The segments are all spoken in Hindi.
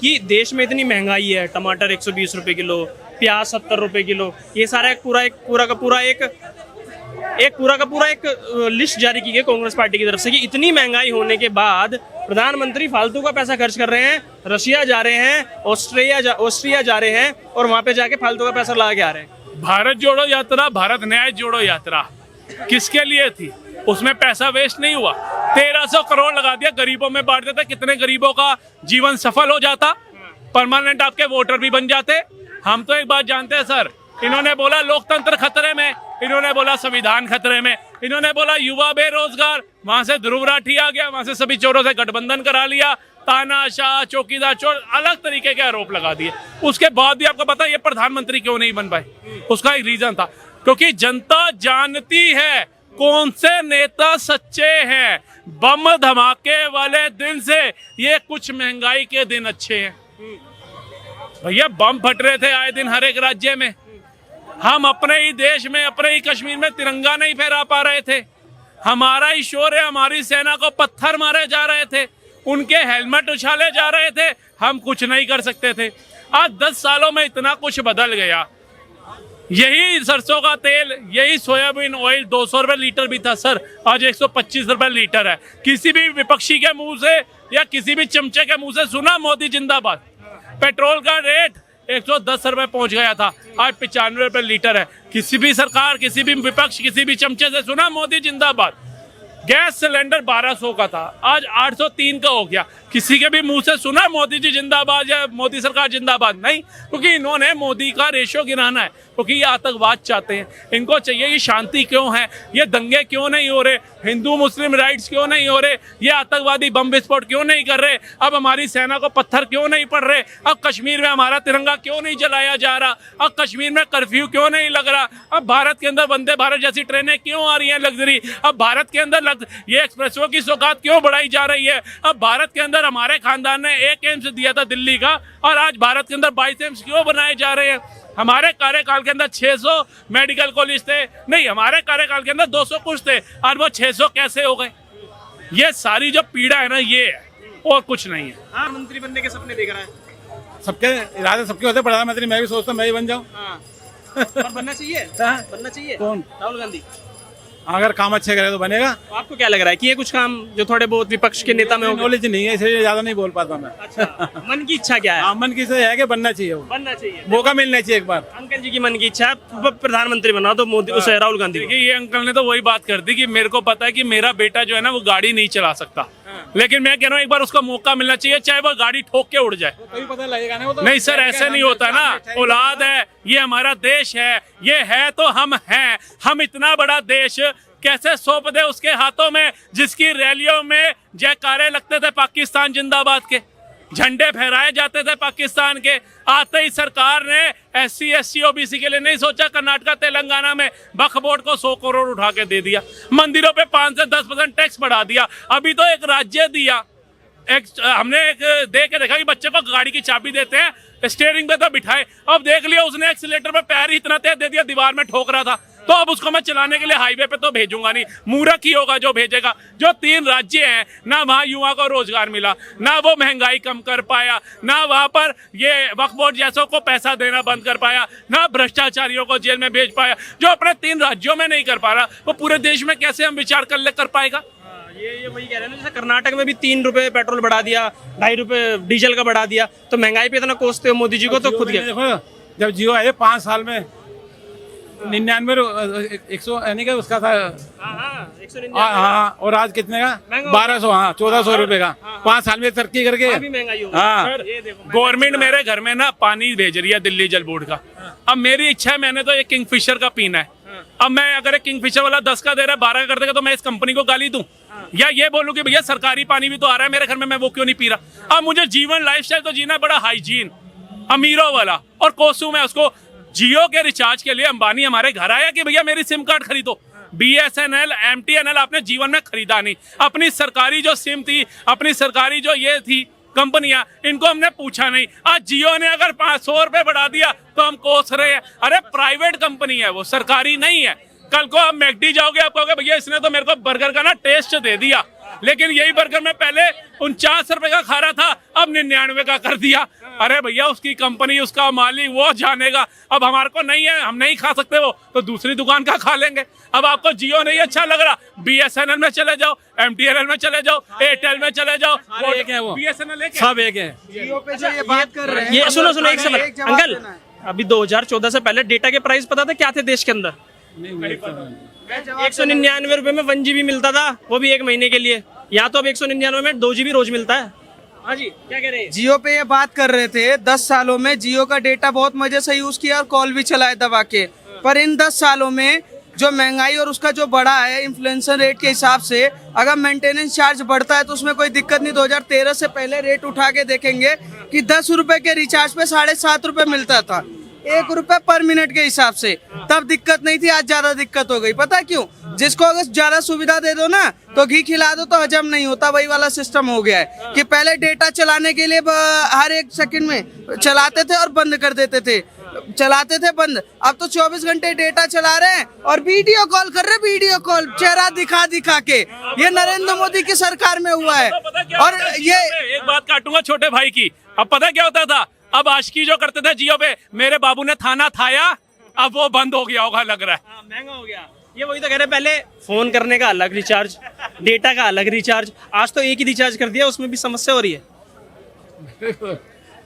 कि देश में इतनी महंगाई है, टमाटर 120 रुपए किलो, प्याज 70 रुपए किलो, ये सारा एक पूरा का पूरा एक लिस्ट जारी की गई कांग्रेस पार्टी की तरफ से कि इतनी महंगाई होने के बाद प्रधानमंत्री फालतू का पैसा खर्च कर रहे हैं, रशिया जा रहे हैं, ऑस्ट्रिया जा रहे हैं और वहां पे जाके फालतू का पैसा लगा के आ रहे हैं। भारत जोड़ो यात्रा, भारत न्याय जोड़ो यात्रा किसके लिए थी? उसमें पैसा वेस्ट नहीं हुआ। 1300 करोड़ लगा दिया, गरीबों में बांट देते, कितने गरीबों का जीवन सफल हो जाता, परमानेंट आपके वोटर भी बन जाते। हम तो एक बात जानते हैं सर, इन्होंने बोला लोकतंत्र खतरे में, इन्होंने बोला संविधान खतरे में, इन्होंने बोला युवा बेरोजगार, वहां से ध्रुव राठी आ गया, वहां से सभी चोरों से गठबंधन करा लिया, तानाशाह, चौकीदार चोर, अलग तरीके के आरोप लगा दिए। उसके बाद भी आपको पता है ये प्रधानमंत्री क्यों नहीं बन पाए? उसका एक रीजन था, क्योंकि जनता जानती है कौन से नेता सच्चे हैं। बम धमाके वाले दिन से ये कुछ महंगाई के दिन अच्छे हैं। भैया बम फट रहे थे आए दिन हर एक राज्य में, हम अपने ही देश में, अपने ही कश्मीर में तिरंगा नहीं फहरा पा रहे थे। हमारा ही शोर है, हमारी सेना को पत्थर मारे जा रहे थे, उनके हेलमेट उछाले जा रहे थे, हम कुछ नहीं कर सकते थे। आज 10 सालों में इतना कुछ बदल गया। यही सरसों का तेल, यही सोयाबीन ऑयल 200 रुपए लीटर भी था सर, आज 125 रुपए लीटर है। किसी भी विपक्षी के मुंह से या किसी भी चमचे के मुंह से सुना मोदी जिंदाबाद? पेट्रोल का रेट 110 रुपए पहुंच गया था, आज 95 रुपए लीटर है। किसी भी सरकार, किसी भी विपक्ष, किसी भी चमचे से सुना मोदी जिंदाबाद? गैस सिलेंडर 1200 का था, आज 803 का हो गया। किसी के भी मुंह से सुना मोदी जी जिंदाबाद या मोदी सरकार जिंदाबाद? नहीं, क्योंकि इन्होंने मोदी का रेशो गिराना है, क्योंकि ये आतंकवाद चाहते हैं। इनको चाहिए ये शांति क्यों है, ये दंगे क्यों नहीं हो रहे, हिंदू मुस्लिम राइट्स क्यों नहीं हो रहे, ये आतंकवादी बम विस्फोट क्यों नहीं कर रहे, अब हमारी सेना को पत्थर क्यों नहीं पड़ रहे, अब कश्मीर में हमारा तिरंगा क्यों नहीं जलाया जा रहा, अब कश्मीर में कर्फ्यू क्यों नहीं लग रहा, अब भारत के अंदर वंदे भारत जैसी ट्रेनें क्यों आ रही हैं लग्जरी, अब भारत के अंदर ये एक्सप्रेसवे की सौगात क्यों बढ़ाई जा रही है, अब भारत के अंदर हमारे खानदान ने एक एम्स दिया था दिल्ली का और आज भारत के अंदर 22 एम्स क्यों बनाए जा रहे हैं। हमारे कार्यकाल के अंदर 600 मेडिकल कॉलेज थे, नहीं हमारे कार्यकाल के अंदर 200 कुछ थे, और वो 600 कैसे हो गए? ये सारी जो पीड़ा है ना, ये है और कुछ नहीं है। प्रधानमंत्री बनने के सपने देख रहा है, सबके इरादे सबके होते, प्रधानमंत्री मैं भी सोचता हूँ मैं ही बन जाऊँ। और बनना चाहिए, बनना चाहिए। कौन? राहुल गांधी। अगर काम अच्छे करे तो बनेगा। तो आपको क्या लग रहा है कि ये कुछ काम जो थोड़े बहुत विपक्ष के नेता में हो? नॉलेज नहीं है इसलिए ज्यादा नहीं बोल पाता मैं। अच्छा, मन की इच्छा क्या है? मन की से है कि बनना चाहिए, वो बनना चाहिए, मौका मिलना चाहिए एक बार। अंकल जी की मन की इच्छा है प्रधानमंत्री बना तो मोदी उसे राहुल गांधी। देखिए ये अंकल ने तो वही बात कर दी कि मेरे को पता है कि मेरा बेटा जो है ना वो गाड़ी नहीं चला सकता, लेकिन मैं कह रहा हूँ एक बार उसका मौका मिलना चाहिए, चाहे वो गाड़ी ठोक के उड़ जाए। तभी पता लगेगा ना, वो तो नहीं सर ऐसे नहीं होता ना, औलाद है, ये हमारा देश है, ये है तो हम हैं। हम इतना बड़ा देश कैसे सौंप दे उसके हाथों में जिसकी रैलियों में जयकारे लगते थे पाकिस्तान जिंदाबाद के, झंडे फहराए जाते थे पाकिस्तान के। आते ही सरकार ने SC SC OBC के लिए नहीं सोचा, कर्नाटका तेलंगाना में वक्फ बोर्ड को 100 करोड़ उठा के दे दिया, मंदिरों पे 5 से 10% टैक्स बढ़ा दिया। अभी तो एक राज्य दिया, हमने एक दे के देखा कि बच्चे को गाड़ी की चाबी देते हैं, स्टीयरिंग पे तो बिठाए, अब देख लिया उसने एक्सीलेटर पे पैर ही इतना तेज दे दिया, दीवार में ठोक रहा था, तो अब उसको मैं चलाने के लिए हाईवे पे तो भेजूंगा नहीं, मूर्ख ही होगा जो भेजेगा। जो 3 राज्य हैं ना, वहाँ युवा को रोजगार मिला, ना वो महंगाई कम कर पाया, ना वहाँ पर ये वक्फ बोर्ड जैसों को पैसा देना बंद कर पाया, ना भ्रष्टाचारियों को जेल में भेज पाया। जो अपने 3 राज्यों में नहीं कर पा रहा, वो पूरे देश में कैसे हम विचार कर पाएगा? ये वही कह रहे हैं ना, जैसे कर्नाटक में भी 3 रुपए पेट्रोल बढ़ा दिया, 2.5 रुपए डीजल का बढ़ा दिया, तो महंगाई पे इतना कोसते हो मोदी जी को, तो खुद देखो जब जियो आए 5 साल में 99 100 यानी कि उसका था, 199 हाँ, और आज कितने का? 1200, हाँ 1400 रुपए का। 5 साल में तरक्की करके महंगाई हो। हाँ, गवर्नमेंट मेरे घर में ना पानी भेज रही है दिल्ली जल बोर्ड का। अब मेरी इच्छा है, मैंने तो एक किंगफिशर का पीना है, अब मैं अगर एक किंगफिशर वाला 10 का दे रहा है, 12 का कर देगा, तो मैं इस कंपनी को गाली दूं या ये बोलूं कि भैया सरकारी पानी भी तो आ रहा है मेरे घर में, मैं वो क्यों नहीं पी रहा? अब मुझे जीवन लाइफस्टाइल तो जीना बड़ा हाइजीन अमीरों वाला, और कोसू में उसको जियो के रिचार्ज के लिए अंबानी हमारे घर आया कि भैया मेरी सिम कार्ड खरीदो। BSNL MTNL आपने जीवन में खरीदा नहीं, अपनी सरकारी जो सिम थी, अपनी सरकारी जो ये थी कंपनियां, इनको हमने पूछा नहीं। आज जियो ने अगर 500 रुपए बढ़ा दिया तो हम कोस रहे हैं। अरे प्राइवेट कंपनी है वो, सरकारी नहीं है। कल को आप मैकडी जाओगे, आप कहोगे भैया इसने तो मेरे को बर्गर का ना टेस्ट दे दिया, लेकिन यही बर्गर मैं पहले 49 रुपए का खा रहा था, अब 99 का कर दिया। अरे भैया उसकी कंपनी, उसका मालिक वो जानेगा। अब हमारे को नहीं है, हम नहीं खा सकते वो, तो दूसरी दुकान का खा लेंगे। अब आपको जियो नहीं अच्छा लग रहा, BSNL में चले जाओ, MTNL में चले जाओ, एयरटेल में चले जाओ, सारे एक हैं वो। BSNL एक है। सब एक है। जियो पे जो ये बात कर रहे हैं, ये सुनो सुनो, एक एक सेकंड जवाब अंकल, देना है। अभी 2014 से पहले डेटा के प्राइस पता थे क्या थे देश के अंदर? 199 रुपए में 1 GB मिलता था, वो भी 1 महीने के लिए। या तो अब 199 में 2 GB रोज मिलता है। हाँ जी, क्या कह रहे हैं? जियो पे ये बात कर रहे थे, 10 सालों में जियो का डेटा बहुत मजे से यूज किया और कॉल भी चलाए दबा के। पर इन 10 सालों में जो महंगाई और उसका जो बढ़ा है इन्फ्लेशन रेट के हिसाब से, अगर मेंटेनेंस चार्ज बढ़ता है तो उसमें कोई दिक्कत नहीं। 2013 से पहले रेट उठा के देखेंगे कि 10 रुपए के रिचार्ज पे 7.5 रुपए मिलता था, 1 रुपए पर मिनट के हिसाब से। तब दिक्कत नहीं थी, आज ज्यादा दिक्कत हो गई। पता क्यों? जिसको अगर ज्यादा सुविधा दे दो ना तो घी खिला दो तो हजम नहीं होता, वही वाला सिस्टम हो गया है कि पहले डेटा चलाने के लिए हर 1 सेकंड में चलाते थे और बंद कर देते थे, चलाते थे बंद। अब तो 24 घंटे डेटा चला रहे हैं और वीडियो कॉल कर रहे हैं, वीडियो कॉल चेहरा दिखा दिखा के। ये नरेंद्र मोदी की सरकार में हुआ है। पता क्या और होता है ये जियो पे? एक बात काटूंगा छोटे भाई की। अब पता क्या होता था? अब आशिकी जो करते थे जियो पे, मेरे बाबू ने थाना थाया, अब वो बंद हो गया होगा लग रहा है। हाँ, महंगा हो गया। ये वही तो कह रहे हैं, पहले फोन करने का अलग रिचार्ज, डेटा का अलग रिचार्ज, आज तो एक ही रिचार्ज कर दिया, उसमें भी समस्या हो रही है।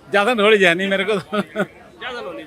ज्यादा नॉलेज है नहीं मेरे को। ज्यादा नॉलेज